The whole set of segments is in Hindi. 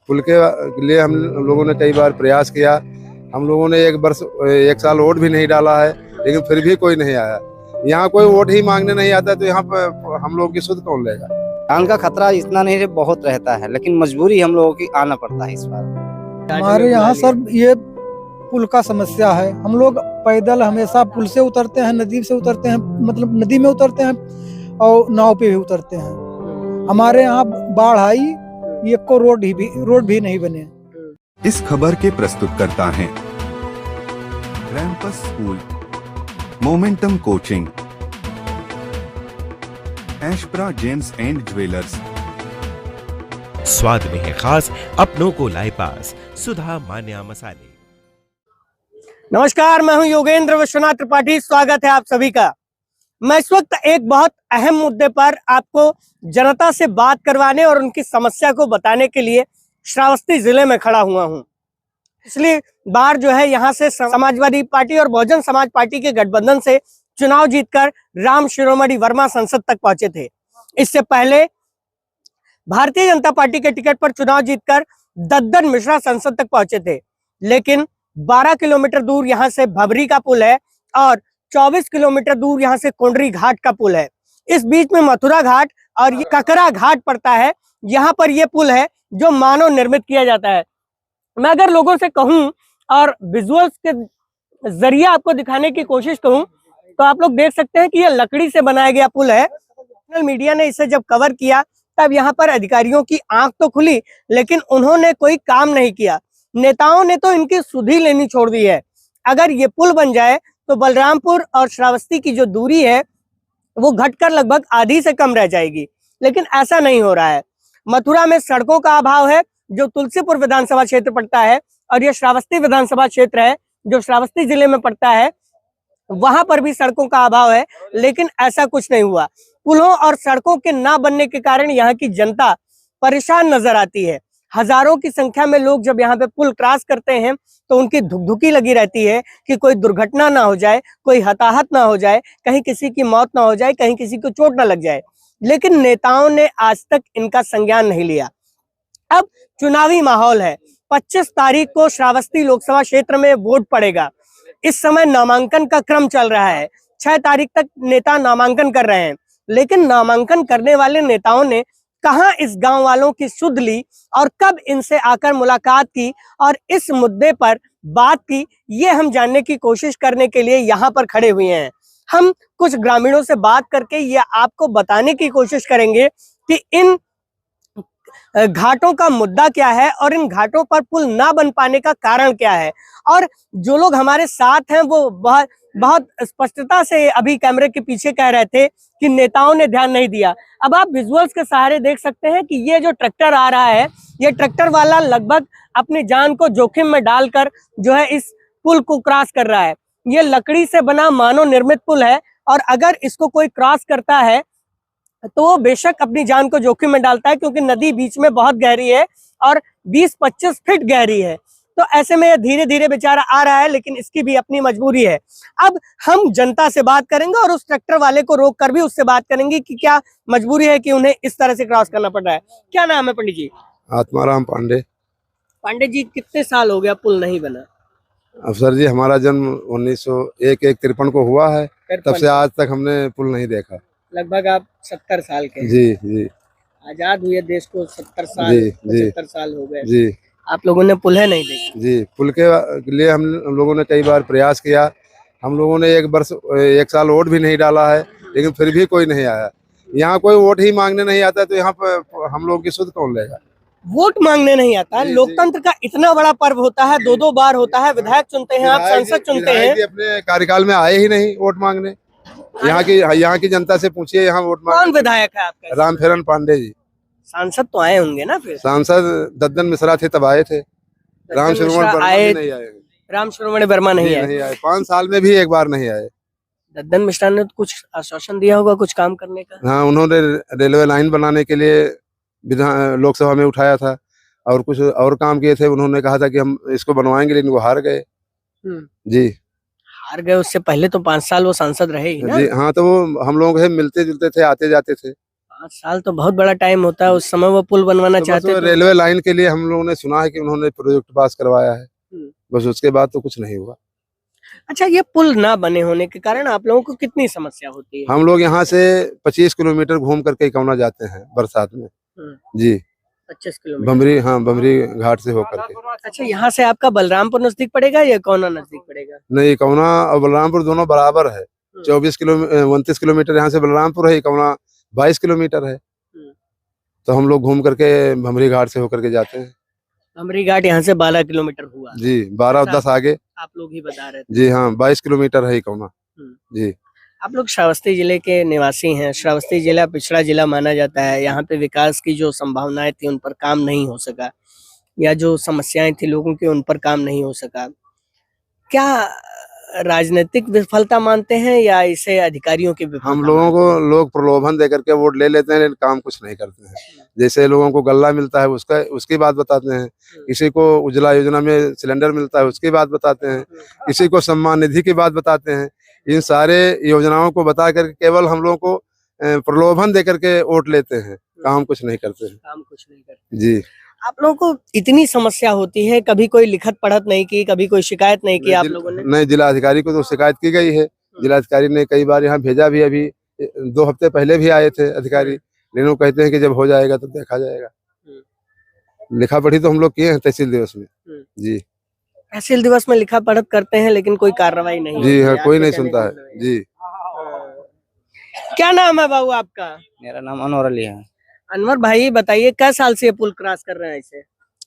पुल के लिए हम लोगों ने कई बार प्रयास किया। हम लोगों ने एक साल वोट भी नहीं डाला है, लेकिन फिर भी कोई नहीं आया। यहाँ कोई वोट ही मांगने नहीं आता, तो यहाँ पर हम लोगों की सुध कौन लेगा। जान का खतरा इतना नहीं बहुत रहता है, लेकिन मजबूरी हम लोगों की आना पड़ता है इस बार। हमारे यहाँ सर ये पुल का समस्या है। हम लोग पैदल हमेशा पुल से उतरते हैं, नदी से उतरते हैं, मतलब नदी में उतरते हैं और नाव पे भी उतरते हैं। हमारे यहाँ बाढ़ आई, ये को रोड भी नहीं बने। इस खबर के प्रस्तुतकर्ता हैं Rampus school, momentum coaching, Ashpra gems and jewellers. स्वाद में है खास, अपनों को लाए पास, सुधा मान्या मसाले। नमस्कार, मैं हूं योगेंद्र विश्वनाथ त्रिपाठी। स्वागत है आप सभी का। मैं इस वक्त एक बहुत अहम मुद्दे पर आपको जनता से बात करवाने और उनकी समस्या को बताने के लिए श्रावस्ती जिले में खड़ा हुआ हूं। पिछली बार जो है यहाँ से समाजवादी पार्टी और बहुजन समाज पार्टी के गठबंधन से चुनाव जीतकर राम शिरोमणि वर्मा संसद तक पहुंचे थे। इससे पहले भारतीय जनता पार्टी के टिकट पर चुनाव जीतकर दद्दन मिश्रा संसद तक पहुंचे थे, लेकिन 12 किलोमीटर दूर यहाँ से भबरी का पुल है और 24 किलोमीटर दूर यहाँ से कोंडरी घाट का पुल है। इस बीच में मथुरा घाट और ये ककरा घाट पड़ता है। यहाँ पर ये पुल है जो मानव निर्मित किया जाता है। मैं अगर लोगों से कहूं और विजुअल्स के जरिए आपको दिखाने की कोशिश करूं तो आप लोग देख सकते हैं कि यह लकड़ी से बनाया गया पुल है। सोशल मीडिया ने इसे जब कवर किया तब यहाँ पर अधिकारियों की आंख तो खुली, लेकिन उन्होंने कोई काम नहीं किया। नेताओं ने तो इनकी सुधि लेनी छोड़ दी है। अगर ये पुल बन जाए तो बलरामपुर और श्रावस्ती की जो दूरी है वो घटकर लगभग आधी से कम रह जाएगी, लेकिन ऐसा नहीं हो रहा है। मथुरा में सड़कों का अभाव है जो तुलसीपुर विधानसभा क्षेत्र पड़ता है, और यह श्रावस्ती विधानसभा क्षेत्र है जो श्रावस्ती जिले में पड़ता है। वहां पर भी सड़कों का अभाव है, लेकिन ऐसा कुछ नहीं हुआ। पुलों और सड़कों के ना बनने के कारण यहाँ की जनता परेशान नजर आती है। हजारों की संख्या में लोग जब यहाँ पे पुल क्रॉस करते हैं तो उनकी धुकधुकी लगी रहती है कि कोई दुर्घटना ना हो जाए, कोई हताहत ना हो जाए, कहीं किसी की मौत ना हो जाए, कहीं किसी को चोट ना लग जाए। लेकिन नेताओं ने आज तक इनका संज्ञान नहीं लिया। अब चुनावी माहौल है। 25 तारीख को श्रावस्ती लोकसभा क्षेत्र में वोट पड़ेगा। इस समय नामांकन का क्रम चल रहा है। 6 तारीख तक नेता नामांकन कर रहे हैं, लेकिन नामांकन करने वाले नेताओं ने कहां इस गांव वालों की सुध ली और कब इनसे आकर मुलाकात की और इस मुद्दे पर बात की, ये हम जानने की कोशिश करने के लिए यहाँ पर खड़े हुए हैं। हम कुछ ग्रामीणों से बात करके ये आपको बताने की कोशिश करेंगे कि इन घाटों का मुद्दा क्या है और इन घाटों पर पुल ना बन पाने का कारण क्या है। और जो लोग हमारे साथ हैं वो बहुत स्पष्टता से अभी कैमरे के पीछे कह रहे थे कि नेताओं ने ध्यान नहीं दिया। अब आप विजुअल्स के सहारे देख सकते हैं कि ये जो ट्रैक्टर आ रहा है, ये ट्रैक्टर वाला लगभग अपनी जान को जोखिम में डालकर जो है इस पुल को क्रॉस कर रहा है। ये लकड़ी से बना मानव निर्मित पुल है, और अगर इसको कोई क्रॉस करता है तो वो बेशक अपनी जान को जोखिम में डालता है, क्योंकि नदी बीच में बहुत गहरी है और 20-25 फीट गहरी है। तो ऐसे में धीरे धीरे बेचारा आ रहा है, लेकिन इसकी भी अपनी मजबूरी है। अब हम जनता से बात करेंगे और उस ट्रैक्टर वाले को रोक कर भी उससे बात करेंगे कि क्या मजबूरी है कि उन्हें इस तरह से क्रॉस करना पड़ रहा है। क्या नाम है पंडित जी? आत्माराम पांडे। पांडे जी, कितने साल हो गया पुल नहीं बना? अफसर जी, हमारा जन्म 1953 को हुआ है, तब से आज तक हमने पुल नहीं देखा। लगभग आप 70 साल के हैं। जी जी। आजाद हुए देश को 70 साल, जी, 75 साल हो गए जी। आप लोगों ने पुल है नहीं देखा? जी, पुल के लिए हम लोगों ने कई बार प्रयास किया। हम लोगों ने एक साल वोट भी नहीं डाला है, लेकिन फिर भी कोई नहीं आया। यहाँ कोई वोट ही मांगने नहीं आता, तो यहाँ पर हम लोगों की सुध कौन लेगा। वोट मांगने नहीं आता। लोकतंत्र का इतना बड़ा पर्व होता है, 2-2 बार होता है। विधायक चुनते हैं आप, संसद चुनते हैं। अपने कार्यकाल में आए ही नहीं वोट मांगने। यहाँ की जनता से पूछिए, यहाँ वोट मांगने। कौन विधायक है आपका? रामफेरन पांडे जी। सांसद तो आए होंगे ना? फिर सांसद दद्दन मिश्रा थे, तब आए थे। राम शिरोमणि वर्मा नहीं आए। राम शिरोमणि वर्मा नहीं आए। 5 साल में भी एक बार नहीं आए। दद्दन मिश्रा ने तो कुछ आश्वासन दिया होगा कुछ काम करने का। हाँ, उन्होंने रेलवे लाइन बनाने के लिए लोकसभा में उठाया था और कुछ और काम किए थे। उन्होंने कहा था कि हम इसको बनवाएंगे, लेकिन वो हार गए। जी, हार गए। उससे पहले तो 5 साल वो सांसद रहे ही ना? जी हाँ, तो वो हम लोग से मिलते जुलते थे, आते जाते थे। 5 साल तो बहुत बड़ा टाइम होता है, उस समय वो पुल बनवाना तो बस चाहते वो तो रेलवे लाइन के लिए हम लोगों ने सुना है कि उन्होंने प्रोजेक्ट पास करवाया है, बस उसके बाद तो कुछ नहीं हुआ। अच्छा, ये पुल ना बने होने के कारण आप लोगों को कितनी समस्या होती है? हम लोग यहाँ से 25 किलोमीटर घूम करके इकौना जाते हैं बरसात में। जी 25 किलोमीटर। बमरी, हाँ बमरी घाट से होकर के। अच्छा, यहाँ से आपका बलरामपुर नजदीक पड़ेगा या कौना नजदीक पड़ेगा? नहीं, इकौना और बलरामपुर दोनों बराबर है। 29 किलोमीटर यहाँ से बलरामपुर है, इकौना 22 किलोमीटर है। तो हम लोग घूम करके भमरी घाट से होकर के जाते हैं। भमरी घाट यहाँ से 12 किलोमीटर हुआ। जी 12 और 10 आगे। आप लोग ही बता रहे थे। जी हाँ 22 किलोमीटर है इकौना। जी आप लोग श्रावस्ती जिले के निवासी हैं। श्रावस्ती जिला पिछड़ा जिला माना जाता है। यहाँ पे विकास की जो संभावनाएं थी उन पर काम नहीं हो सका, या जो समस्याएं थी लोगों की उन पर काम नहीं हो सका। क्या राजनीतिक विफलता मानते हैं या इसे अधिकारियों की विफलता? हम लोगों को लोग प्रलोभन दे करके वोट ले लेते हैं, लेकिन काम कुछ नहीं करते हैं। जैसे लोगों को गल्ला मिलता है उसकी बात बताते हैं, किसी को उज्ज्वला योजना में सिलेंडर मिलता है उसकी बात बताते हैं, किसी को सम्मान निधि की बात बताते हैं। इन सारे योजनाओं को बता करके केवल हम लोगों को प्रलोभन दे करके वोट लेते हैं, काम कुछ नहीं करते हैं। काम कुछ नहीं करते। जी आप लोगों को इतनी समस्या होती है, कभी कोई लिखत पढ़त नहीं की, कभी कोई शिकायत नहीं की आप लोगों ने? नहीं, जिलाधिकारी को तो शिकायत की गई है। जिलाधिकारी ने कई बार यहाँ भेजा भी, अभी 2 हफ्ते पहले भी आए थे अधिकारी, लेकिन वो कहते हैं कि जब हो जाएगा तो देखा जाएगा। लिखा पढ़ी तो हम लोग किए हैं तहसील दिवस में। जी तहसील दिवस में लिखा पढ़त करते हैं लेकिन कोई कार्रवाई नहीं जी होती हाँ, है, कोई आपके नहीं कहने सुनता का है। मतलब जी क्या नाम है बाबू आपका? मेरा नाम अनवर अली है। अनवर भाई बताइए, क्या साल से ये पुल क्रॉस कर रहे हैं इसे?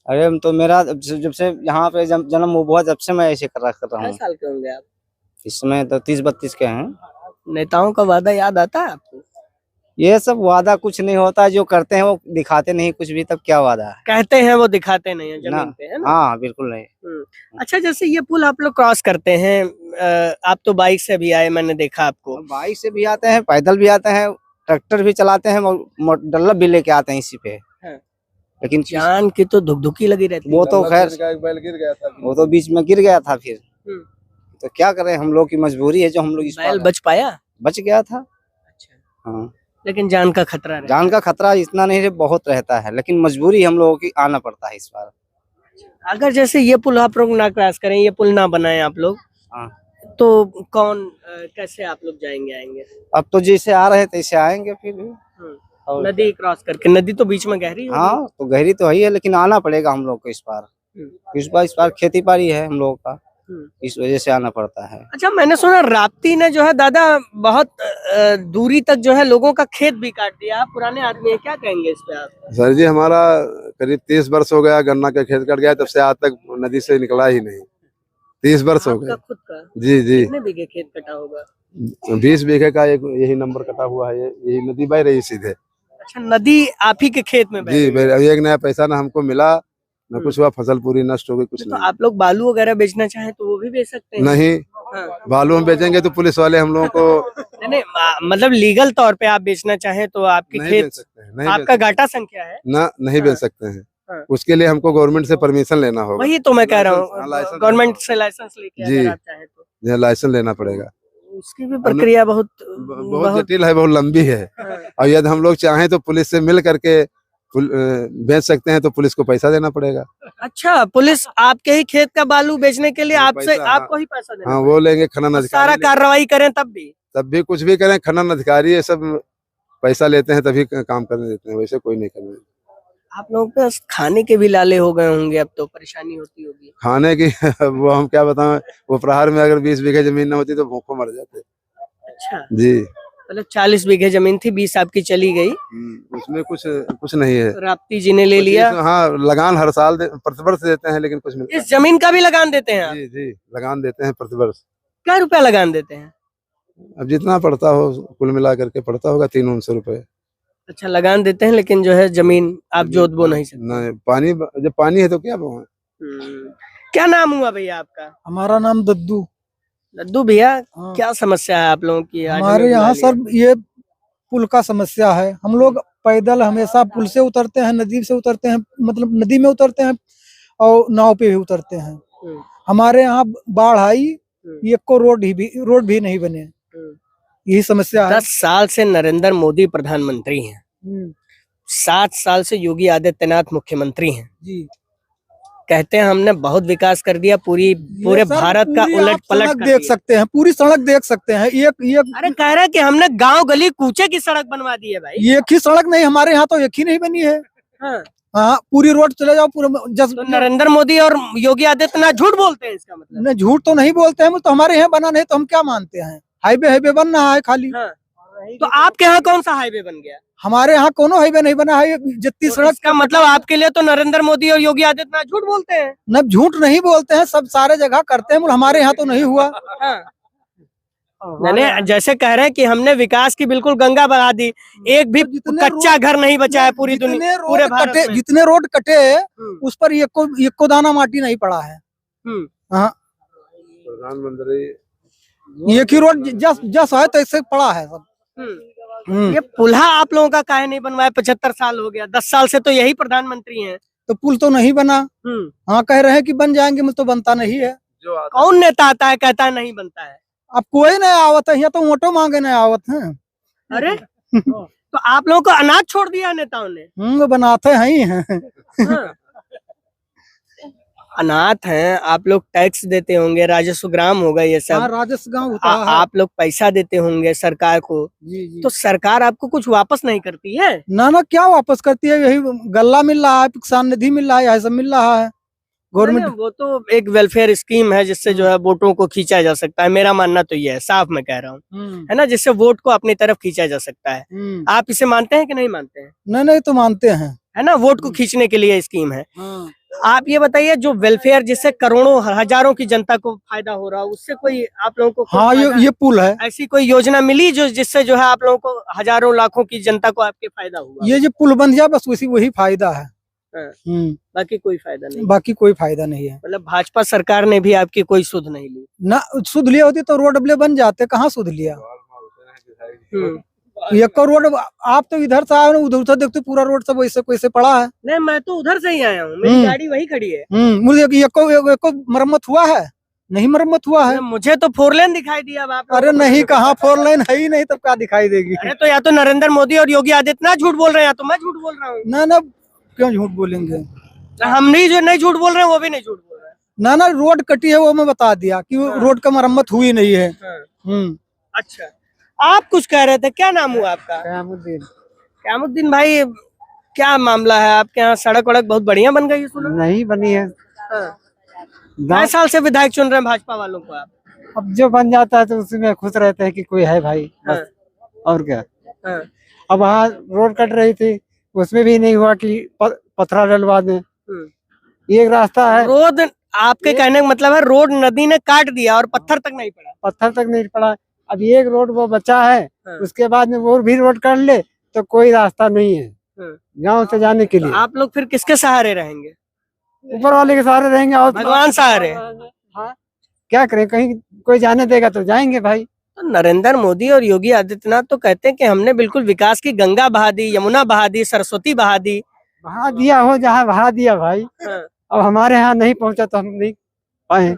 अरे हम तो मेरा जब से यहाँ पे जन्म हुआ जब से मैं ऐसे कर रहा क्या हूँ। साल के होंगे आप? इसमें तो 30-32 के हैं। नेताओं का वादा याद आता है आपको? ये सब वादा कुछ नहीं होता, जो करते हैं वो दिखाते नहीं कुछ भी, तब क्या वादा है? कहते हैं वो दिखाते नहीं है ना, जमीन पे, है ना? हाँ बिल्कुल नहीं। अच्छा, जैसे ये पुल आप लोग क्रॉस करते हैं, आप तो बाइक से भी आए, मैंने देखा आपको। बाइक से भी आते हैं, पैदल भी आते हैं, ट्रैक्टर भी चलाते हैं, डल्लप भी लेके आते हैं इसी पे। हाँ। लेकिन जान की तो धुकधुकी लगी रहती है। वो तो खैर बैल गिर गया था। वो तो बीच में गिर गया था फिर। हम्म। तो क्या करें, हम लोग की मजबूरी है जो हम लोग इस बैल पार बच पाया? बच गया था। अच्छा, हाँ, लेकिन जान का खतरा रहता जान का खतरा इतना नहीं बहुत रहता है, लेकिन मजबूरी हम लोगों की आना पड़ता है इस बार। है। अगर जैसे ये पुल आप लोग ना क्रॉस करें, ये पुल ना बनाए आप लोग, हाँ। तो कौन कैसे आप लोग जाएंगे आएंगे? अब तो जैसे आ रहे तैसे आएंगे फिर। और नदी क्रॉस करके। नदी तो बीच में गहरी होगी। हाँ तो गहरी तो है ही है, लेकिन आना पड़ेगा हम लोग को इस बार। इस बार खेती बाड़ी है हम लोगों का, इस वजह से आना पड़ता है। अच्छा, मैंने सुना राप्ती ने जो है दादा बहुत दूरी तक जो है लोगों का खेत भी काट दिया। आप पुराने आदमी हैं, क्या कहेंगे इस पे आप? सर जी, हमारा करीब 30 वर्ष हो गया गन्ना का खेत कट गया, तब से आज तक नदी से निकला ही नहीं। 30 वर्ष हो आपका गए। खुद का? जी जी कितने बीघे खेत कटा होगा? 20 बीघे का एक यही नंबर कटा हुआ है। यही नदी बह रही सीधे। अच्छा, नदी आप ही के खेत में बह जी रही है। अभी एक नया पैसा ना हमको मिला, न कुछ हुआ, फसल पूरी नष्ट हो गई, कुछ तो नहीं। आप लोग बालू वगैरह बेचना चाहें तो वो भी बेच सकते हैं? नहीं, हाँ। बालू हम बेचेंगे तो पुलिस वाले हम लोगों को नहीं, मतलब लीगल तौर पे आप बेचना चाहें तो आपके नहीं खेत, बेच सकते हैं। नहीं आपका बेच घाटा संख्या है सकते। ना नहीं हाँ। बेच सकते हैं। हाँ। उसके लिए हमको गवर्नमेंट से परमिशन लेना होगा। वही तो मैं कह रहा हाँ, हूँ, लाइसेंस गवर्नमेंट से लाइसेंस लेके जी। अगर आप चाहें तो लाइसेंस लेना पड़ेगा। उसकी भी प्रक्रिया बहुत बहुत जटिल है, बहुत लंबी है। हाँ। और यदि हम लोग चाहें तो पुलिस से मिल करके बेच सकते हैं, तो पुलिस को पैसा देना पड़ेगा। अच्छा, पुलिस आपके ही खेत का बालू बेचने के लिए वो आपसे पैसा, आपको ही पैसा देना हाँ पड़ेगा? वो लेंगे। खनन और सारा अधिकारी कार्रवाई करें तब भी कुछ भी करें, खनन अधिकारी ये सब पैसा लेते हैं तभी काम करने देते हैं, वैसे कोई नहीं करने देते। आप लोगों के पास खाने के भी लाले हो गए होंगे, अब तो परेशानी होती होगी। खाने की वो हम क्या बताएं, वो प्रहार में अगर 20 बीघे जमीन न होती तो भूखों मर जाते। अच्छा, जी मतलब 40 बीघे जमीन थी, 20 आपकी चली गई, उसमें कुछ नहीं है। राप्ती जी ने ले लिया। हाँ, लगान हर साल प्रतिवर्ष देते हैं, लेकिन कुछ मिलता इस जमीन का भी लगान देते हैं आप? नहीं। जी लगान देते हैं प्रतिवर्ष। क्या रुपया लगान देते हैं? अब जितना पड़ता हो, कुल मिला करके पड़ता होगा 300-900 रुपए। अच्छा, लगान देते हैं, लेकिन जो है जमीन आप जोत बो नहीं सकते। नहीं, पानी जब पानी है तो क्या बोए। क्या नाम हुआ भैया आपका? हमारा नाम दद्दू। लड्डू भैया, हाँ। क्या समस्या है आप लोगों की? आज हमारे हमें यहाँ बुला लिया। सर ये पुल का समस्या है। हम लोग पैदल हमेशा पुल से उतरते हैं, नदी से उतरते हैं, मतलब नदी में उतरते हैं और नाव पे भी उतरते हैं। हमारे यहाँ बाढ़ आई, ये को रोड भी नहीं बने। यही समस्या है। 10 साल से नरेंद्र मोदी प्रधानमंत्री हैं, 7 साल से योगी आदित्यनाथ मुख्यमंत्री हैं। जी कहते हैं हमने बहुत विकास कर दिया, पूरे ये सर भारत का पूरी उलट आप पलट सड़क कर देख दिया। सकते हैं, पूरी सड़क देख सकते हैं। एक अरे कह रहे हैं कि हमने गांव गली कूचे की सड़क बनवा दी है भाई। एक ही सड़क नहीं, हमारे यहाँ तो एक ही नहीं बनी है। हाँ। हाँ, पूरी रोड चले जाओ पूरा तो नरेंद्र मोदी और योगी आदित्यनाथ झूठ बोलते हैं, इसका मतलब। नहीं, झूठ तो नहीं बोलते हैं, तो हमारे यहाँ बना नहीं तो हम क्या मानते हैं। हाईवे बन रहा है खाली। हाँ। तो आपके यहाँ कौन सा हाईवे बन गया? हमारे यहाँ कोनो हाईवे नहीं बना है। जितनी तो सड़क इसका मतलब आपके लिए तो नरेंद्र मोदी और योगी आदित्यनाथ झूठ बोलते हैं। न, झूठ नहीं बोलते हैं, सब सारे जगह करते हैं, हमारे यहाँ तो नहीं हुआ। हाँ। मैंने जैसे कह रहे हैं कि हमने विकास की बिल्कुल गंगा बहा दी, एक भी जितने कच्चा घर नहीं बचा है पूरी दुनिया, पूरे भारत में। जितने रोड कटे उस पर एक को दाना माटी नहीं पड़ा है। हाँ, प्रधानमंत्री एक ही रोड जस है तैसे पड़ा है सब। ये पुल्हा आप लोगों का काहे नहीं बनवाया? 75 साल हो गया, 10 साल से तो यही प्रधानमंत्री हैं। तो पुल तो नहीं बना। हाँ, कह रहे हैं कि बन जाएंगे, मतलब तो बनता नहीं है। जो आता कौन नेता आता है कहता है नहीं बनता है? अब कोई नहीं आवत है, यहाँ तो वोटो मांगे नहीं आवत है। अरे तो आप लोगों को अनाज छोड़ दिया नेताओं ने। वो बनाते हैं ही हैं। हाँ। अनाथ हैं आप लोग, टैक्स देते होंगे, राजस्व ग्राम होगा ये सब। हाँ, राजस्व गाँव होता है। आप लोग पैसा देते होंगे सरकार को, जी तो सरकार आपको कुछ वापस नहीं करती है? ना क्या वापस करती है? यही गल्ला मिल रहा है, किसान निधि मिल रहा है, यही सब मिल रहा है गवर्नमेंट। वो तो एक वेलफेयर स्कीम है जिससे जो है वोटों को खींचा जा सकता है। मेरा मानना तो ये है, साफ मैं कह रहा हूँ, है ना, जिससे वोट को अपनी तरफ खींचा जा सकता है। आप इसे मानते हैं कि नहीं मानते हैं? नहीं तो मानते हैं, है ना, वोट को खींचने के लिए स्कीम है। हाँ। आप ये बताइए, जो वेलफेयर जिससे करोड़ों हजारों की जनता को फायदा हो रहा है, उससे कोई आप लोगों को हाँ, ये पुल है। ऐसी कोई योजना मिली जो जिससे जो है आप लोगों को हजारों लाखों की जनता को आपके फायदा हुआ? ये जो पुल बन गया बस वही फायदा है। हाँ। बाकी कोई फायदा नहीं? बाकी कोई फायदा नहीं है। मतलब भाजपा सरकार ने भी आपकी कोई सुध नहीं ली? ना सुध लिया होती तो रोड बले बन जाते, कहाँ सुध लिया। एक रोड आप तो इधर से आए उधर से देखते पूरा रोड सब वैसे कैसे पड़ा है। नहीं, मैं तो उधर से ही आया हूँ, मेरी गाड़ी वही खड़ी है। मुझे एक मरम्मत हुआ है? नहीं मरम्मत हुआ है। मुझे तो 4 लेन दिखाई दिया। अब आप अरे नहीं, कहाँ 4 लाइन है ही नहीं, तब क्या दिखाई देगी। अरे तो या तो नरेंद्र मोदी और योगी आदित्यनाथ झूठ बोल रहे हैं, या तो मैं झूठ बोल रहा हूँ। ना क्यों झूठ बोलेंगे? हम नहीं, जो नहीं झूठ बोल रहे हैं वो भी नहीं झूठ बोल रहे हैं। ना रोड कटी है, वो मैं बता दिया कि रोड का मरम्मत हुई नहीं है। अच्छा, आप कुछ कह रहे थे, क्या नाम हुआ आपका? क्यामुद्दीन भाई, क्या मामला है आपके यहाँ? सड़क वड़क बहुत बढ़िया बन गई है सुना? नहीं बनी है। कितने साल से विधायक चुन रहे हैं भाजपा वालों को आप? अब जो बन जाता है तो उसमें खुश रहते हैं कि कोई है भाई, बस। और क्या। अब वहाँ रोड कट रही थी, उसमें भी नहीं हुआ कि पत्थर डलवा दें। एक रास्ता है, रोड आपके कहने का मतलब है रोड नदी ने काट दिया और पत्थर तक नहीं पड़ा। अब एक रोड वो बचा है, उसके बाद में वो भी रोड कर ले तो कोई रास्ता नहीं है गांव से जाने के लिए। आप लोग फिर किसके सहारे रहेंगे? ऊपर वाले के सहारे रहेंगे और भगवान सहारे। हाँ, क्या करें, कहीं कोई जाने देगा तो जाएंगे भाई। तो नरेंद्र मोदी और योगी आदित्यनाथ तो कहते हैं कि हमने बिल्कुल विकास की गंगा बहा दी, यमुना बहा दी, सरस्वती बहा दी। बहा दिया हो जहाँ बहा दिया भाई। अब हमारे यहाँ नहीं पहुँचा तो हम नहीं पाए।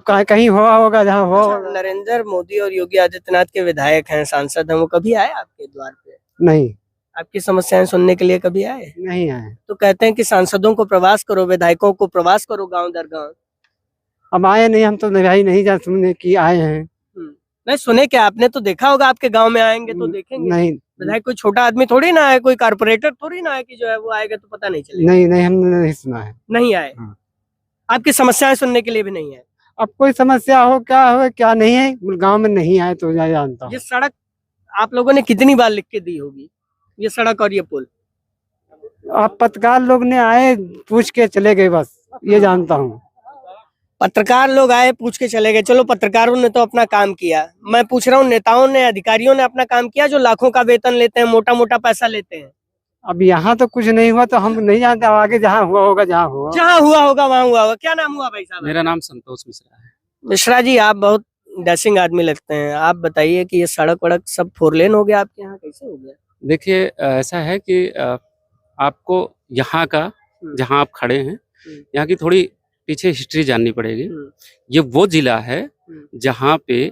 कहीं हुआ होगा जहाँ हुआ होगा। नरेंद्र मोदी और योगी आदित्यनाथ के विधायक हैं, सांसद हैं, वो कभी आए आपके द्वार पे? नहीं। आपकी समस्याएं सुनने के लिए कभी आए? नहीं आए। तो कहते हैं कि सांसदों को प्रवास करो, विधायकों को प्रवास करो गांव दर गांव। अब आए नहीं, हम तो भाई नहीं जान सुनने की आए हैं। नहीं सुने क्या? आपने तो देखा होगा, आपके गांव में आएंगे तो देखेंगे। नहीं, विधायक कोई छोटा आदमी थोड़ी ना है, कोई कारपोरेटर थोड़ी ना है कि जो है वो आएगा तो पता नहीं चलेगा। नहीं हमने नहीं सुना है। नहीं आए। आपकी समस्याएं सुनने के लिए भी नहीं आए। अब कोई समस्या हो क्या नहीं है, गांव में नहीं आए तो जानता हूँ। ये सड़क आप लोगों ने कितनी बार लिख के दी होगी, ये सड़क और ये पुल? आप पत्रकार लोग ने आए पूछ के चले गए, बस ये जानता हूँ। पत्रकार लोग आए पूछ के चले गए, चलो पत्रकारों ने तो अपना काम किया। मैं पूछ रहा हूँ, नेताओं ने, अधिकारियों ने अपना काम किया जो लाखों का वेतन लेते हैं, मोटा मोटा पैसा लेते हैं? अब यहाँ तो कुछ नहीं हुआ तो हम नहीं जानते, आगे जहाँ हुआ होगा जहाँ हुआ होगा वहाँ हुआ होगा। क्या नाम हुआ भाई साहब? मेरा नाम संतोष मिश्रा है। मिश्रा जी, आप बहुत डैशिंग आदमी लगते हैं। आप बताइए कि ये सड़क वड़क सब 4 लेन हो गया आपके यहाँ, कैसे हो गया? देखिए, ऐसा है कि आपको यहाँ का, जहाँ आप खड़े हैं, यहाँ की थोड़ी पीछे हिस्ट्री जाननी पड़ेगी। ये वो जिला है जहाँ पे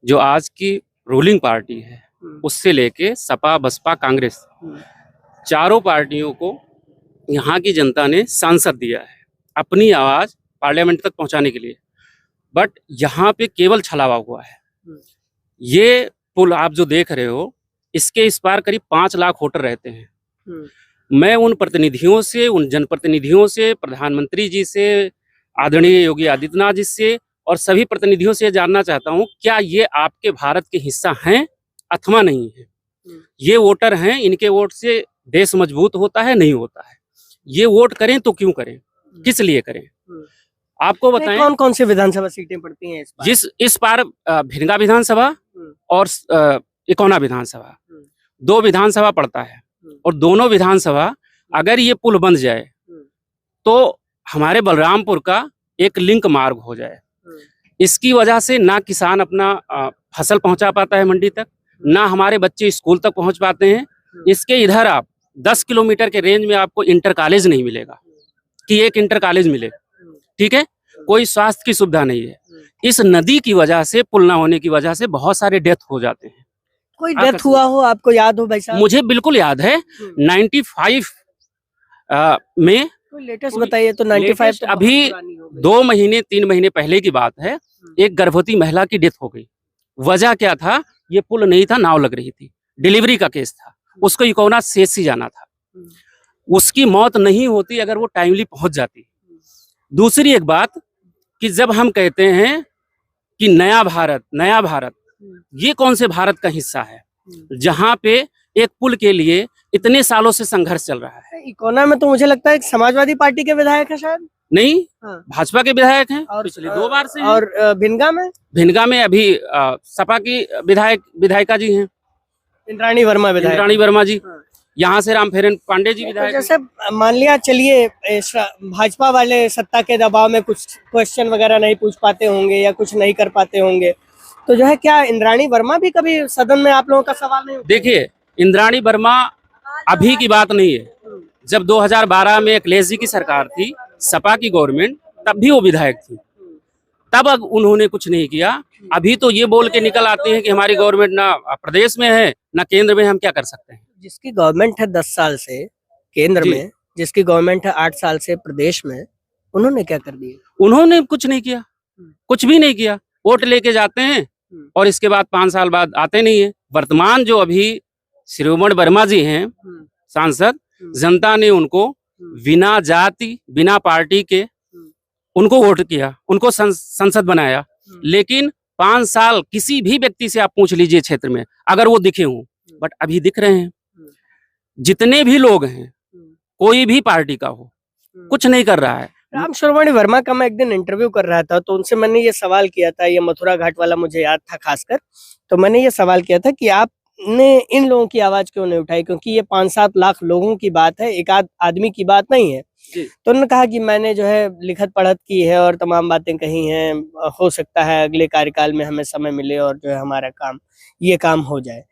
जो आज की रूलिंग पार्टी है उससे लेके सपा, बसपा, कांग्रेस, चारों पार्टियों को यहाँ की जनता ने सांसद दिया है अपनी आवाज पार्लियामेंट तक पहुंचाने के लिए। बट यहाँ पे केवल छलावा हुआ है। ये पुल आप जो देख रहे हो, इसके इस पार करीब 5 लाख वोटर रहते हैं। मैं उन प्रतिनिधियों से, उन जनप्रतिनिधियों से, प्रधानमंत्री जी से, आदरणीय योगी आदित्यनाथ जी से और सभी प्रतिनिधियों से जानना चाहता हूँ, क्या ये आपके भारत के हिस्सा हैं अथवा नहीं है? ये वोटर हैं, इनके वोट से देश मजबूत होता है नहीं होता है? ये वोट करें तो क्यों करें, किस लिए करें? आपको बताएं कौन कौन से विधानसभा सीटें पड़ती हैं इस बार भिनगा विधानसभा और इकोना विधानसभा, 2 विधानसभा पड़ता है। और दोनों विधानसभा अगर ये पुल बन जाए तो हमारे बलरामपुर का एक लिंक मार्ग हो जाए। इसकी वजह से ना किसान अपना फसल पहुंचा पाता है मंडी तक, ना हमारे बच्चे स्कूल तक पहुंच पाते हैं। इसके इधर आप 10 किलोमीटर के रेंज में आपको इंटर कॉलेज नहीं मिलेगा कि एक इंटर कॉलेज मिले, ठीक है? कोई स्वास्थ्य की सुविधा नहीं है। इस नदी की वजह से, पुल ना होने की वजह से बहुत सारे डेथ हो जाते हैं। कोई डेथ हुआ हो आपको याद हो भाई साहब? मुझे बिल्कुल याद है 95 में। कोई लेटेस्ट बताइए तो। 95 तो अभी 2 महीने 3 महीने पहले की बात है, एक गर्भवती महिला की डेथ हो गई। वजह क्या था? ये पुल नहीं था, नाव लग रही थी, डिलीवरी का केस था, उसको इकोना सीएचसी जाना था। उसकी मौत नहीं होती अगर वो टाइमली पहुंच जाती। दूसरी एक बात कि जब हम कहते हैं कि नया भारत, ये कौन से भारत का हिस्सा है जहां पे एक पुल के लिए इतने सालों से संघर्ष चल रहा है? इकोना में तो मुझे लगता है समाजवादी पार्टी के विधायक है शायद। नहीं, हाँ। भाजपा के विधायक हैं और पिछले 2 बार से हैं। और भिनगा में अभी सपा की विधायका जी हैं, इंद्राणी वर्मा जी। हाँ। यहाँ से रामफेरन पांडे जी तो विधायक। जैसे मान लिया चलिए भाजपा वाले सत्ता के दबाव में कुछ क्वेश्चन वगैरह नहीं पूछ पाते होंगे या कुछ नहीं कर पाते होंगे, तो जो है क्या इंद्राणी वर्मा भी कभी सदन में आप लोगों का सवाल नहीं उठाई? देखिए, इंद्राणी वर्मा अभी की बात नहीं है। जब 2012 में अखिलेश जी की सरकार थी, सपा की गवर्नमेंट, तब भी वो विधायक थी, तब उन्होंने कुछ नहीं किया। अभी तो ये बोल के निकल आते हैं कि हमारी गवर्नमेंट ना प्रदेश में है ना केंद्र में, हम क्या कर सकते हैं? जिसकी गवर्नमेंट है 10 साल से केंद्र में, जिसकी गवर्नमेंट है 8 साल से प्रदेश में, उन्होंने क्या कर दिया? उन्होंने कुछ नहीं किया, कुछ भी नहीं किया। वोट लेके जाते हैं और इसके बाद 5 साल बाद आते नहीं है। वर्तमान जो अभी श्रीमण वर्मा जी हैं सांसद, जनता ने उनको बिना जाति, बिना पार्टी के उनको वोट किया, उनको संसद बनाया। लेकिन 5 साल किसी भी व्यक्ति से आप पूछ लीजिए क्षेत्र में अगर वो दिखे हों, बट अभी दिख रहे हैं। जितने भी लोग हैं, कोई भी पार्टी का हो, कुछ नहीं कर रहा है। राम शर्माणी वर्मा का मैं एक दिन इंटरव्यू कर रहा था, तो उनसे मैंने ये सवाल किया था, ये मथुरा घाट वाला मुझे याद था खासकर, तो मैंने ये सवाल किया था कि आपने इन लोगों की आवाज क्यों नहीं उठाई, क्योंकि ये 5-7 लाख लोगों की बात है, एक आदमी की बात नहीं है। तो उन्होंने कहा कि मैंने जो है लिखत पढ़त की है और तमाम बातें कही हैं, हो सकता है अगले कार्यकाल में हमें समय मिले और जो है हमारा काम हो जाए।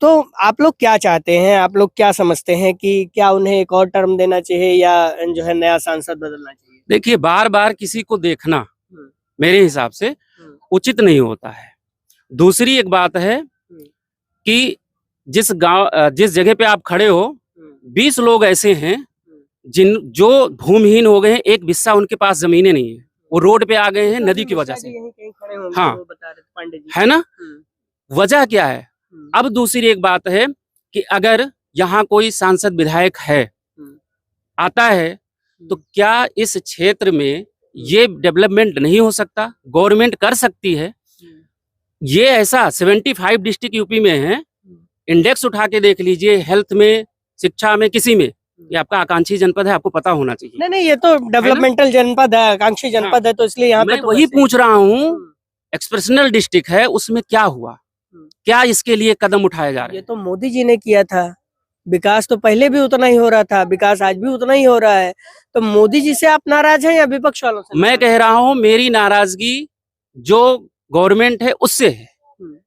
तो आप लोग क्या चाहते हैं, आप लोग क्या समझते हैं कि क्या उन्हें एक और टर्म देना चाहिए या जो है नया सांसद बदलना चाहिए? देखिए, बार बार किसी को देखना मेरे हिसाब से उचित नहीं होता है। दूसरी एक बात है कि जिस जगह पे आप खड़े हो, 20 लोग ऐसे हैं जो भूमिहीन हो गए हैं, एक बिस्सा उनके पास जमीनें नहीं है, वो रोड पे आ गए हैं नदी की वजह से। हाँ, है ना? वजह क्या है? अब दूसरी एक बात है कि अगर यहाँ कोई सांसद विधायक है, आता है, तो क्या इस क्षेत्र में ये डेवलपमेंट नहीं हो सकता? गवर्नमेंट कर सकती है। ये ऐसा 75 डिस्ट्रिक्ट यूपी में है, इंडेक्स उठा के देख लीजिए, हेल्थ में, शिक्षा में, किसी में। ये आपका आकांक्षी जनपद है, आपको पता होना चाहिए। नहीं, ये तो डेवलपमेंटल जनपद है, आकांक्षी जनपद है, तो इसलिए यहाँ पे मैं वही पूछ रहा हूँ, एक्सप्रेशनल डिस्ट्रिक्ट है, उसमें क्या हुआ? क्या इसके लिए कदम उठाए जा रहे हैं? ये तो मोदी जी ने किया था। विकास तो पहले भी उतना ही हो रहा था, विकास आज भी उतना ही हो रहा है। तो मोदी जी से आप नाराज हैं या विपक्ष वालों से? मैं कह रहा हूँ मेरी नाराजगी जो गवर्नमेंट है उससे है,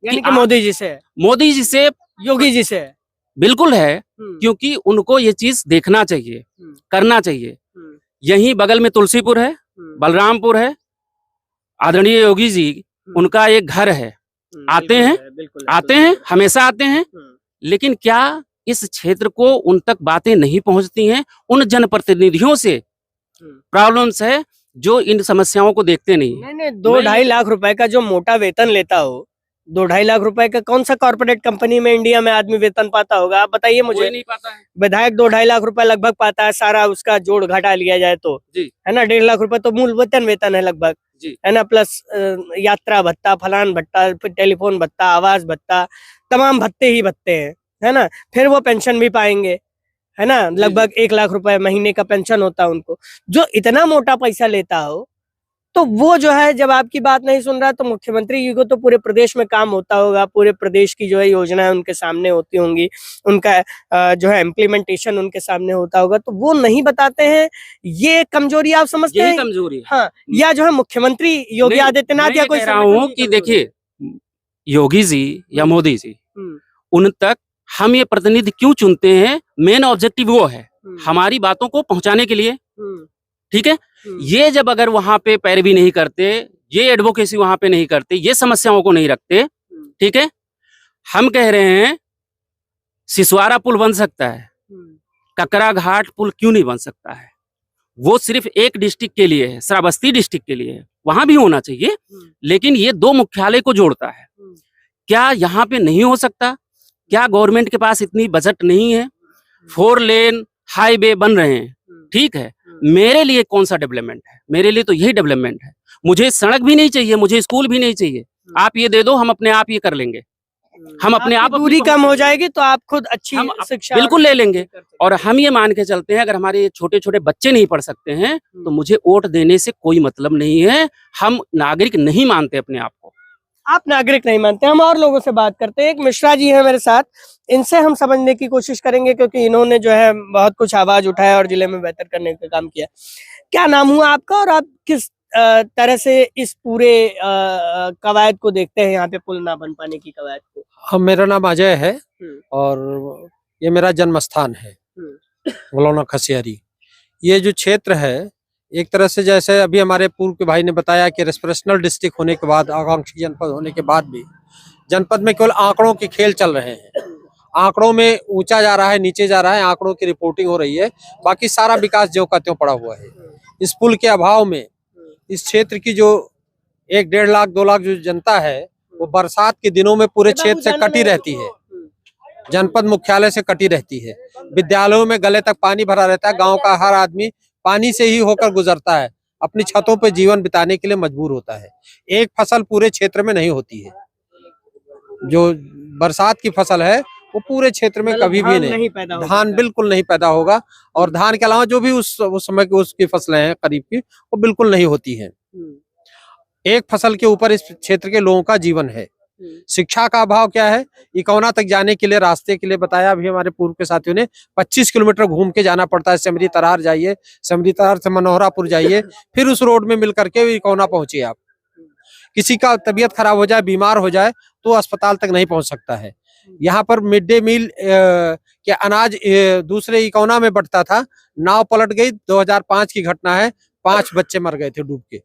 यानी कि मोदी जी से, योगी जी से बिल्कुल है, क्योंकि उनको ये चीज देखना चाहिए, करना चाहिए। यहीं बगल में तुलसीपुर है, बलरामपुर है, आदरणीय योगी जी, उनका एक घर है आते हैं, बिल्कुल आते हैं, हमेशा आते हैं, लेकिन क्या इस क्षेत्र को उन तक बातें नहीं पहुंचती हैं? उन जनप्रतिनिधियों से प्रॉब्लम्स है जो इन समस्याओं को देखते नहीं हैं। नहीं 2-2.5 लाख रुपए का जो मोटा वेतन लेता हो, 2-2.5 लाख रुपए का कौन सा कॉर्पोरेट कंपनी में इंडिया में आदमी वेतन पाता होगा? आप बताइए कोई मुझे। नहीं पाता है। विधायक 2-2.5 लाख रुपए लगभग पाता है, सारा उसका जोड़ घटा लिया जाए तो, जी। है ना? 1.5 लाख रुपए तो मूल वेतन है लगभग, जी। है ना? प्लस यात्रा भत्ता, फलान भत्ता, फिर टेलीफोन भत्ता, आवास भत्ता, तमाम भत्ते ही भत्ते हैं, है ना? फिर वो पेंशन भी पाएंगे, है ना? लगभग 1 लाख रुपए महीने का पेंशन होता है उनको। जो इतना मोटा पैसा लेता हो, तो वो जो है जब आपकी बात नहीं सुन रहा, तो मुख्यमंत्री जी को तो पूरे प्रदेश में काम होता होगा, पूरे प्रदेश की जो है योजना उनके सामने होती होंगी, उनका जो है इम्प्लीमेंटेशन उनके सामने होता होगा, तो वो नहीं बताते हैं। ये कमजोरी आप समझते यही हैं? कमजोरी है। हाँ, या जो है मुख्यमंत्री योगी नहीं, आदित्यनाथ मैं या ये कोई कह रहा संगठन हूँ की कि कमजोरी? देखिए, योगी जी या मोदी जी, हम्म, उन तक हम ये प्रतिनिधि क्यों चुनते हैं? मेन ऑब्जेक्टिव वो है हमारी बातों को पहुंचाने के लिए, हम्म, ठीक है? ये जब अगर वहां पे पैरवी नहीं करते, ये एडवोकेसी वहां पे नहीं करते, ये समस्याओं को नहीं रखते, ठीक है? हम कह रहे हैं सिसवारा पुल बन सकता है, ककरा घाट पुल क्यों नहीं बन सकता है? वो सिर्फ एक डिस्ट्रिक्ट के लिए है, श्रावस्ती डिस्ट्रिक्ट के लिए है, वहां भी होना चाहिए, लेकिन ये 2 मुख्यालय को जोड़ता है। क्या यहाँ पे नहीं हो सकता? क्या गवर्नमेंट के पास इतनी बजट नहीं है? 4 लेन हाईवे बन रहे हैं, ठीक है, मेरे लिए कौन सा डेवलपमेंट है? मेरे लिए तो यही डेवलपमेंट है। मुझे सड़क भी नहीं चाहिए, मुझे स्कूल भी नहीं चाहिए, आप ये दे दो, हम अपने आप ये कर लेंगे। हम अपने आप दूरी कम हो जाएगी तो आप खुद अच्छी हम शिक्षा बिल्कुल ले लेंगे। और हम ये मान के चलते हैं, अगर हमारे छोटे छोटे बच्चे नहीं पढ़ सकते हैं तो मुझे वोट देने से कोई मतलब नहीं है। हम नागरिक नहीं मानते अपने आप को। आप नागरिक नहीं मानते। हम और लोगों से बात करते हैं। एक मिश्रा जी है मेरे साथ, इनसे हम समझने की कोशिश करेंगे, क्योंकि इन्होंने जो है बहुत कुछ आवाज उठाया और जिले में बेहतर करने का काम किया। क्या नाम हुआ आपका और आप किस तरह से इस पूरे कवायद को देखते हैं, यहाँ पे पुल ना बन पाने की कवायद को? हम, मेरा नाम अजय है और ये मेरा जन्म स्थान है गलौना खसियारी। ये जो क्षेत्र है, एक तरह से जैसे अभी हमारे पूर्व के भाई ने बताया कि रेस्पिरेशनल डिस्ट्रिक्ट होने के बाद, आकांक्षी जनपद होने के बाद भी जनपद में केवल आंकड़ों के खेल चल रहे हैं। आंकड़ों में ऊंचा जा रहा है, नीचे जा रहा है, आंकड़ों की रिपोर्टिंग हो रही है, बाकी सारा विकास ज्यों का त्यों पड़ा हुआ है। इस पुल के अभाव में इस क्षेत्र की जो 1-1.5 लाख 2 लाख जो जनता है, वो बरसात के दिनों में पूरे क्षेत्र से कटी रहती है, जनपद मुख्यालय से कटी रहती है। विद्यालयों में गले तक पानी भरा रहता है। गांव का हर आदमी पानी से ही होकर गुजरता है, अपनी छतों पर जीवन बिताने के लिए मजबूर होता है। एक फसल पूरे क्षेत्र में नहीं होती है। जो बरसात की फसल है वो पूरे क्षेत्र में कभी भी नहीं पैदा धान बिल्कुल नहीं पैदा होगा, और धान के अलावा जो भी उस समय की उसकी फसलें हैं करीब की, वो बिल्कुल नहीं होती हैं। एक फसल के ऊपर इस क्षेत्र के लोगों का जीवन है। शिक्षा का अभाव क्या है? इकौना तक जाने के लिए रास्ते के लिए बताया अभी हमारे पूर्व के साथियों ने, 25 किलोमीटर घूम के जाना पड़ता है। समरी तरार जाइए, समरी तरार से मनोहरापुर जाइए, फिर उस रोड में मिल करके इकौना पहुंचिए। आप किसी का तबीयत खराब हो जाए, बीमार हो जाए, तो अस्पताल तक नहीं पहुंच सकता है। यहाँ पर मिड डे मील के अनाज दूसरे इकौना में बंटता था, नाव पलट गई। 2005 की घटना है, 5 बच्चे मर गए थे डूब के।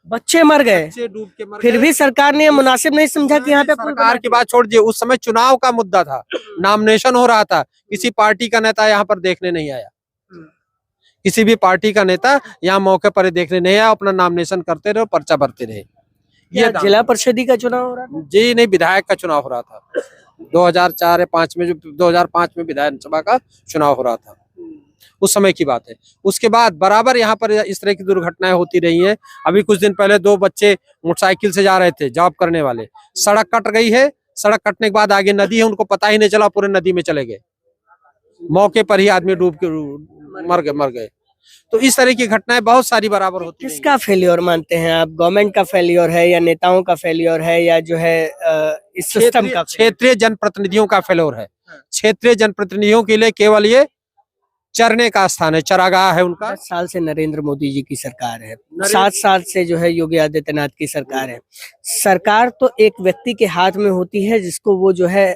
बच्चे मर गए, डूब के मर फिर गए। भी सरकार ने मुनासिब नहीं समझा कि यहाँ पे पुल सरकार की बात छोड़ दीजिए, उस समय चुनाव का मुद्दा था, नॉमिनेशन हो रहा था, किसी पार्टी का नेता यहाँ पर देखने नहीं आया। किसी भी पार्टी का नेता यहाँ मौके पर देखने नहीं आया, अपना नॉमिनेशन करते रहे, पर्चा भरते रहे। ये जिला परिषद का चुनाव हो रहा था? जी नहीं, विधायक का चुनाव हो रहा था 2004 या 5 में, जो 2005 में विधानसभा का चुनाव हो रहा था, उस समय की बात है। उसके बाद बराबर यहाँ पर इस तरह की दुर्घटनाएं होती रही हैं। अभी कुछ दिन पहले 2 बच्चे मोटरसाइकिल से जा रहे थे, जॉब करने वाले, सड़क कट गई है। सड़क कटने के बाद आगे नदी है, उनको पता ही नहीं चला, पूरे नदी में चले गए, मौके पर ही आदमी डूब के मर गए। तो इस तरह की घटनाएं बहुत सारी बराबर होती हैं। किसका फेलियर मानते हैं आप? गवर्नमेंट का फेलियर है, या नेताओं का फेलियर है, या जो है इस सिस्टम का? क्षेत्रीय जनप्रतिनिधियों का फेलियर है। क्षेत्रीय जनप्रतिनिधियों के लिए केवल ये चरने का स्थान है, चरागाह है उनका। 10 साल से नरेंद्र मोदी जी की सरकार है, 7 साल से जो है योगी आदित्यनाथ की सरकार है। सरकार तो एक व्यक्ति के हाथ में होती है, जिसको वो जो है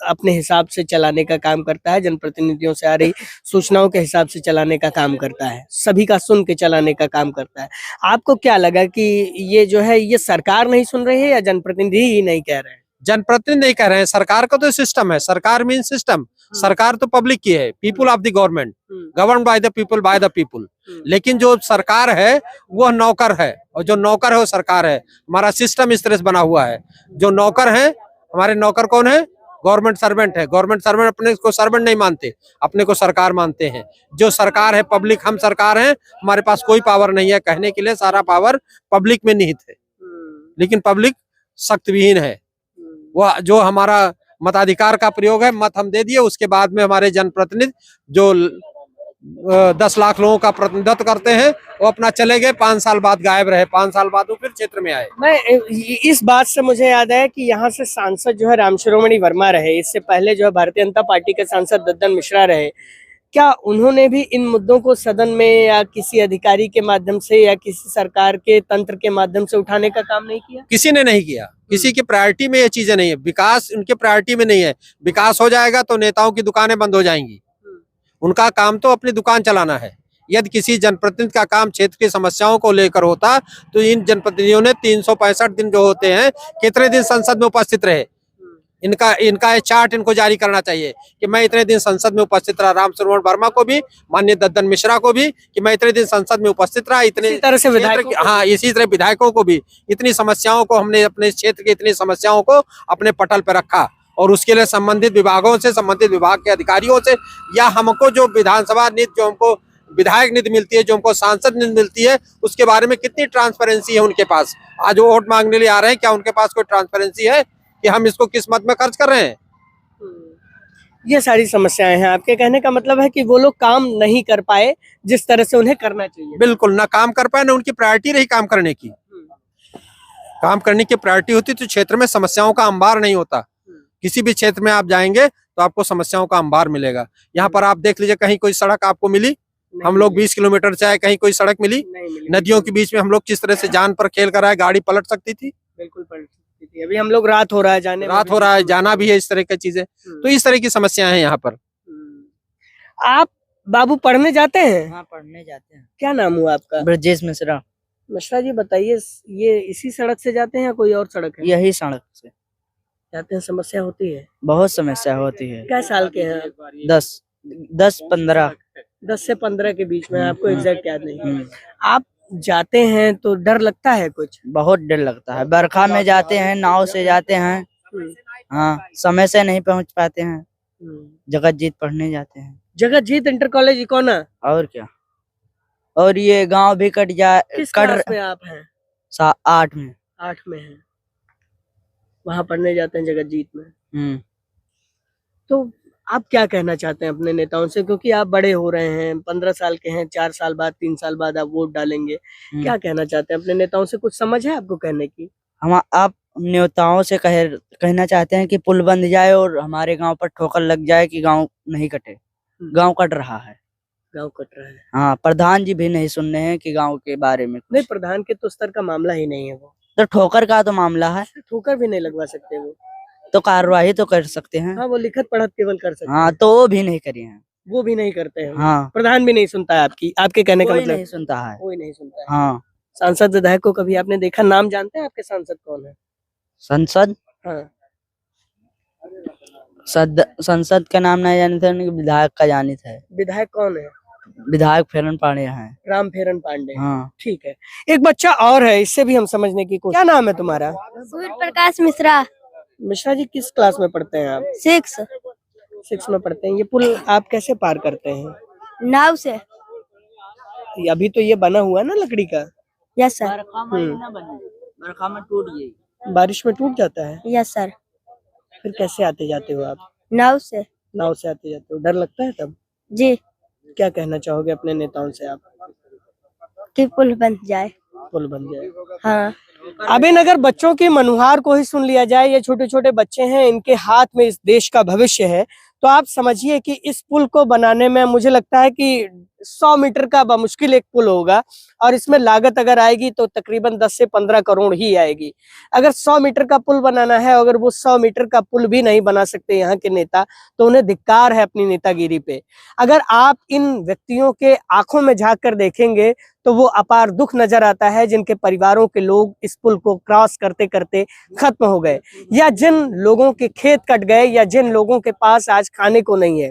अपने हिसाब से चलाने का काम करता है, जनप्रतिनिधियों से आ रही सूचनाओं के हिसाब से चलाने का काम करता है, सभी का सुन के चलाने का काम करता है। आपको क्या लगा कि ये जो है ये सरकार नहीं सुन रही है या जनप्रतिनिधि ही नहीं कह रहे हैं? जनप्रतिनिधि नहीं कह रहे हैं, सरकार का तो सिस्टम है, सरकार मीन सिस्टम, सरकार तो पब्लिक की है, people of the government, govern by the people by the people. लेकिन जो सरकार है वो नौकर है, और जो नौकर है वो सरकार है। हमारा सिस्टम इस तरह से बना हुआ है, जो नौकर है, हमारे नौकर कौन है? गवर्नमेंट सर्वेंट है। गवर्नमेंट सर्वेंट अपने को सर्वेंट नहीं मानते, अपने को सरकार मानते हैं। जो सरकार है पब्लिक, हम सरकार हैं, हमारे पास कोई पावर नहीं है कहने के लिए, सारा पावर पब्लिक में निहित है। लेकिन पब्लिक सख्त विहीन है। वो जो हमारा मताधिकार का प्रयोग है, मत हम दे दिए, उसके बाद में हमारे जनप्रतिनिधि जो 10 लाख लोगों का प्रतिनिधित्व करते हैं वो अपना चले गए, 5 साल बाद गायब रहे, 5 साल बाद वो फिर क्षेत्र में आए। मैं इस बात से मुझे याद है कि यहाँ से सांसद जो है राम शिरोमणि वर्मा रहे, इससे पहले जो है भारतीय जनता पार्टी के सांसद दद्दन मिश्रा रहे। क्या उन्होंने भी इन मुद्दों को सदन में या किसी अधिकारी के माध्यम से या किसी सरकार के तंत्र के माध्यम से उठाने का काम नहीं किया? किसी ने नहीं किया, किसी की प्रायोरिटी में ये चीजें नहीं है, विकास उनके प्रायोरिटी में नहीं है। विकास हो जाएगा तो नेताओं की दुकानें बंद हो जाएंगी, उनका काम तो अपनी दुकान चलाना है। यदि किसी जनप्रतिनिधि का काम क्षेत्र की समस्याओं को लेकर होता तो इन जनप्रतिनिधियों ने 365 दिन जो होते हैं, कितने दिन संसद में उपस्थित रहे, इनका ये चार्ट इनको जारी करना चाहिए कि मैं इतने दिन संसद में उपस्थित रहा। राम शिरोमणि वर्मा को भी, माननीय दद्दन मिश्रा को भी, कि मैं इतने दिन संसद में उपस्थित रहा। इतने इसी तरह से विधायकों, हाँ, इसी तरह विधायकों को भी इतनी समस्याओं को हमने अपने क्षेत्र की इतनी समस्याओं को अपने पटल पर रखा, और उसके लिए संबंधित विभागों से, संबंधित विभाग के अधिकारियों से, या हमको जो विधानसभा निधि, जो हमको विधायक निधि मिलती है, जो हमको सांसद निधि मिलती है, उसके बारे में कितनी ट्रांसपेरेंसी है उनके पास। आज वो वोट मांगने लिए आ रहे हैं, क्या उनके पास कोई ट्रांसपेरेंसी है कि हम इसको किस मद में खर्च कर रहे हैं? ये सारी समस्याएं हैं। आपके कहने का मतलब है कि वो लोग काम नहीं कर पाए जिस तरह से उन्हें करना चाहिए। बिल्कुल, ना काम कर पाए, ना उनकी प्रायोरिटी रही काम करने की। काम करने की प्रायोरिटी होती तो क्षेत्र में समस्याओं का अंबार नहीं होता। किसी भी क्षेत्र में आप जाएंगे तो आपको समस्याओं का अंबार मिलेगा। यहाँ पर आप देख लीजिए, कहीं कोई सड़क आपको मिली? हम लोग 20 किलोमीटर से आए, कहीं कोई सड़क मिली? नदियों के बीच में हम लोग किस तरह से जान पर खेल कर आए, गाड़ी पलट सकती थी? बिल्कुल पलट सकती थी। अभी हम लोग रात हो रहा है, जाना भी है, इस तरह की चीजें। तो इस तरह की समस्याएं हैं यहाँ पर। आप बाबू पढ़ने जाते हैं? हाँ, पढ़ने जाते हैं। क्या नाम हुआ आपका? ब्रजेश मिश्रा। मिश्रा जी, बताइए, ये इसी सड़क से जाते हैं या कोई और सड़क है? यही सड़क से जाते हैं। समस्या होती है? बहुत समस्या होती है। क्या साल के हैं? 10-15 10 से 15 के बीच में, आपको एग्जैक्ट याद नहीं। आप जाते हैं तो डर लगता है कुछ? बहुत डर लगता है। बरखा में जाते हैं, नाव से जाते हैं, हाँ, समय से नहीं पहुंच पाते हैं। जगतजीत पढ़ने जाते हैं। जगतजीत इंटर कॉलेज इकोना? और क्या, और ये गांव भी कट जाए। किस क्लास में आप हैं? 8 में। 8 में है, वहाँ पढ़ने जाते हैं जगतजीत में। तो आप क्या कहना चाहते हैं अपने नेताओं से, क्योंकि आप बड़े हो रहे हैं, 15 साल के हैं, 4 साल बाद, 3 साल बाद आप वोट डालेंगे, क्या कहना चाहते हैं अपने नेताओं से? कुछ समझ है आपको कहने की? हम आप नेताओं से कहना चाहते हैं कि पुल बंद जाए और हमारे गांव पर ठोकर लग जाए कि गांव नहीं कटे। गांव कट रहा है, गांव कट रहा है। हाँ, प्रधान जी भी नहीं सुन रहे हैं कि गांव के बारे में। नहीं, प्रधान के तो स्तर का मामला ही नहीं है वो, तो ठोकर का तो मामला है। ठोकर भी नहीं लगवा सकते वो, तो कार्रवाई तो कर सकते हैं। हाँ, वो लिखत पढ़त केवल कर सकते हाँ, हैं। तो वो भी नहीं करिए हैं। वो भी नहीं करते हैं। हाँ, प्रधान भी नहीं सुनता है आपके कहने का कोई मतलब? नहीं सुनता है। कोई नहीं सुनता है। हाँ, सांसद विधायक को कभी आपने देखा? नाम जानते हैं आपके सांसद कौन है? संसद, हाँ, संसद का नाम नहीं जानते हैं, विधायक का जानित है। विधायक कौन है? विधायक फेरन पांडे हैं। राम फेरन पांडे। हाँ, ठीक है। एक बच्चा और है, इससे भी हम समझने की कोशिश। क्या नाम है तुम्हारा? सूर्य प्रकाश मिश्रा। मिश्रा जी, किस क्लास में पढ़ते हैं आप? 6 में पढ़ते हैं। ये पुल आप कैसे पार करते हैं? नाव से। अभी तो ये बना हुआ है ना लकड़ी का? Yes sir. बरखा में टूट गई। बारिश में टूट जाता है? Yes sir. फिर कैसे आते जाते हो आप? नाव से। नाव से आते जाते हो। डर लगता है तब? जी। क्या कहना चाहोगे अपने नेताओं से आप? कि पुल बन जाए। पुल बन जाए। हाँ। अभी अगर बच्चों की मनुहार को ही सुन लिया जाए, ये छोटे छोटे बच्चे हैं, इनके हाथ में इस देश का भविष्य है, तो आप समझिए कि इस पुल को बनाने में मुझे लगता है कि 100 मीटर का बमुश्किल एक पुल होगा और इसमें लागत अगर आएगी तो तकरीबन 10 से 15 करोड़ ही आएगी। अगर 100 मीटर का पुल बनाना है, अगर वो 100 मीटर का पुल भी नहीं बना सकते यहाँ के नेता, तो उन्हें धिक्कार है अपनी नेतागिरी पे। अगर आप इन व्यक्तियों के आंखों में झांक कर देखेंगे तो वो अपार दुख नजर आता है, जिनके परिवारों के लोग इस पुल को क्रॉस करते करते खत्म हो गए, या जिन लोगों के खेत कट गए, या जिन लोगों के पास आज खाने को नहीं है।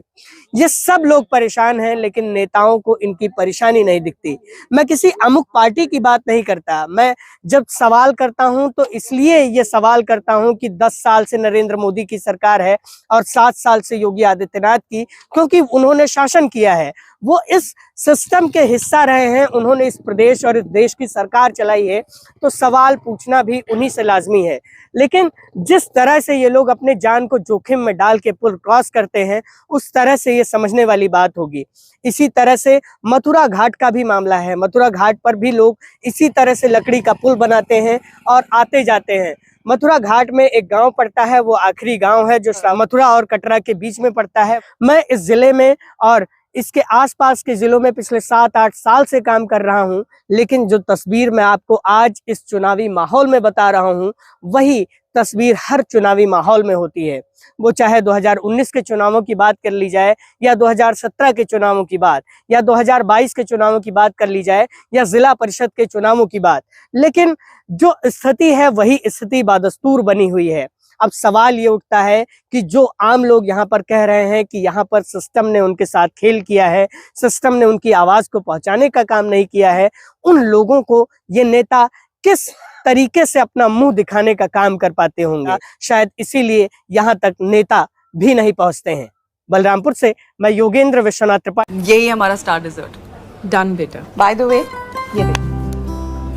ये सब लोग परेशान हैं, लेकिन नेताओं को इनकी परेशानी नहीं दिखती। मैं किसी अमुक पार्टी की बात नहीं करता, मैं जब सवाल करता हूं तो इसलिए ये सवाल करता हूं कि 10 साल से नरेंद्र मोदी की सरकार है और 7 साल से योगी आदित्यनाथ की, क्योंकि उन्होंने शासन किया है, वो इस सिस्टम के हिस्सा रहे हैं, उन्होंने इस प्रदेश और इस देश की सरकार चलाई है, तो सवाल पूछना भी उन्हीं से लाजमी है। लेकिन जिस तरह से ये लोग अपने जान को जोखिम में डाल के पुल क्रॉस करते हैं, उस तरह से ये समझने वाली बात होगी। इसी तरह से मथुरा घाट का भी मामला है। मथुरा घाट पर भी लोग इसी तरह से लकड़ी का पुल बनाते हैं और आते जाते हैं। मथुरा घाट में एक गांव पड़ता है, वो आखिरी गांव है जो मथुरा और कटरा के बीच में पड़ता है। मैं इस जिले में और इसके आसपास के जिलों में पिछले 7-8 साल से काम कर रहा हूं, लेकिन जो तस्वीर मैं आपको आज इस चुनावी माहौल में बता रहा हूं, वही तस्वीर हर चुनावी माहौल में होती है। वो चाहे 2019 के चुनावों की बात कर ली जाए, या 2017 के चुनावों की बात, या 2022 के चुनावों की बात कर ली जाए, या जिला परिषद के चुनावों की बात, लेकिन जो स्थिति है वही स्थिति बादस्तूर बनी हुई है। अब सवाल ये उठता है कि जो आम लोग यहाँ पर कह रहे हैं कि यहाँ पर सिस्टम ने उनके साथ खेल किया है, सिस्टम ने उनकी आवाज को पहुंचाने का काम नहीं किया है, उन लोगों को ये नेता किस तरीके से अपना मुंह दिखाने का काम कर पाते होंगे। शायद इसीलिए यहाँ तक नेता भी नहीं पहुंचते हैं। बलरामपुर से मैं योगेंद्र विश्वनाथ त्रिपाठी। यही हमारा स्टार डिजर्ट डन बेटा। बाय द वे ये देख,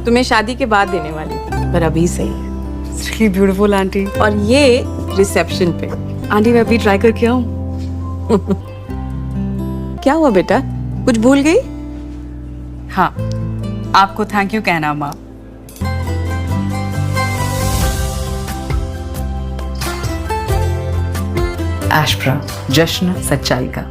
तुम्हें शादी के बाद देने वाली थी, पर अभी सही। It's really beautiful aunty. और ये रिसेप्शन पे आंटी मैं अभी ट्राई करके आऊं। क्या हुआ बेटा, कुछ भूल गई? हाँ, आपको थैंक यू कहना माँ। एशप्रा, जश्न सच्चाई का।